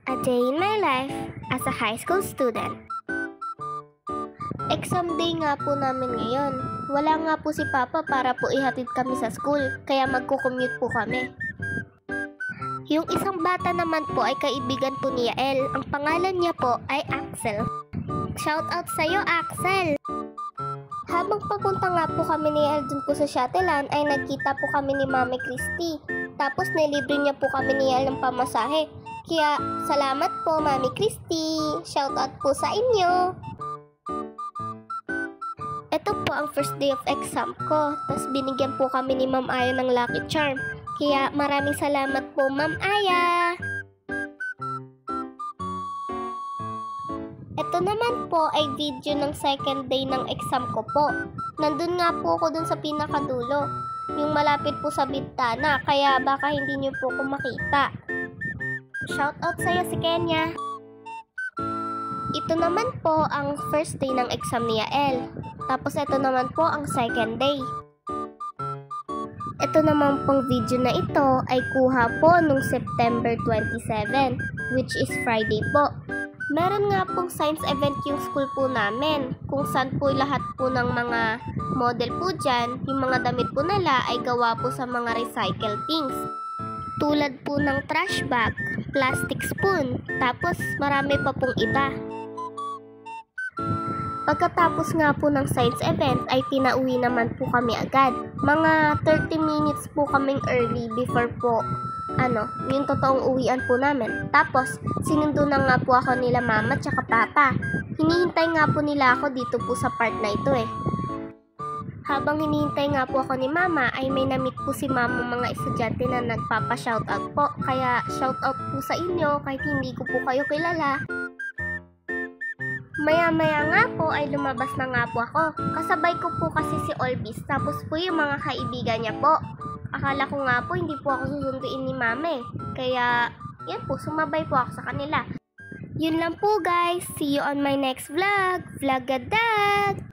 A day in my life as a high school student. Exam day nga po namin ngayon. Wala nga po si Papa para po ihatid kami sa school, kaya magko-commute po kami. Yung isang bata naman po ay kaibigan po ni Yael. Ang pangalan niya po ay Axel. Shout out sa'yo, Axel! Habang papunta nga po kami ni Yael dun po sa Shuttlean, ay nagkita po kami ni Mami Christy. Tapos nilibre niya po kami ni Yael ng pamasahe. Kaya salamat po, Mami Christy! Shout out po sa inyo! Ito po ang first day of exam ko. Tapos binigyan po kami ni Ma'am Aya ng Lucky Charm. Kaya maraming salamat po, Ma'am Aya! Ito naman po ay video ng second day ng exam ko po. Nandun nga po ako dun sa pinakadulo. Yung malapit po sa bintana. Kaya baka hindi niyo po ako makita. Shout out sa'yo si Kenya! Ito naman po ang first day ng exam ni Yael. Tapos ito naman po ang second day. Ito naman pong video na ito ay kuha po nung September 27, which is Friday po. Meron nga pong science event yung school po namin, kung saan po lahat po ng mga model po dyan, yung mga damit po nila ay gawa po sa mga recycled things. Tulad po ng trash bag, plastic spoon, tapos marami pa pong iba. Pagkatapos nga po ng science event ay pinauwi naman po kami agad. Mga 30 minutes po kaming early before po yung totoong uwian po namin. Tapos sinundo na nga po ako nila Mama tsaka Papa. Hinihintay nga po nila ako dito po sa part na ito eh. Habang hinihintay nga po ako ni Mama ay may na-meet po si Mama mga estudyante na nagpapa-shoutout po. Kaya shoutout po sa inyo kahit hindi ko po kayo kilala. Maya-maya nga po ay lumabas na nga po ako. Kasabay ko po kasi si Olvis, tapos po yung mga kaibigan niya po. Akala ko nga po hindi po ako susunduin ni Mama. Kaya yan po, sumabay po ako sa kanila. Yun lang po guys. See you on my next vlog. Vlogadag!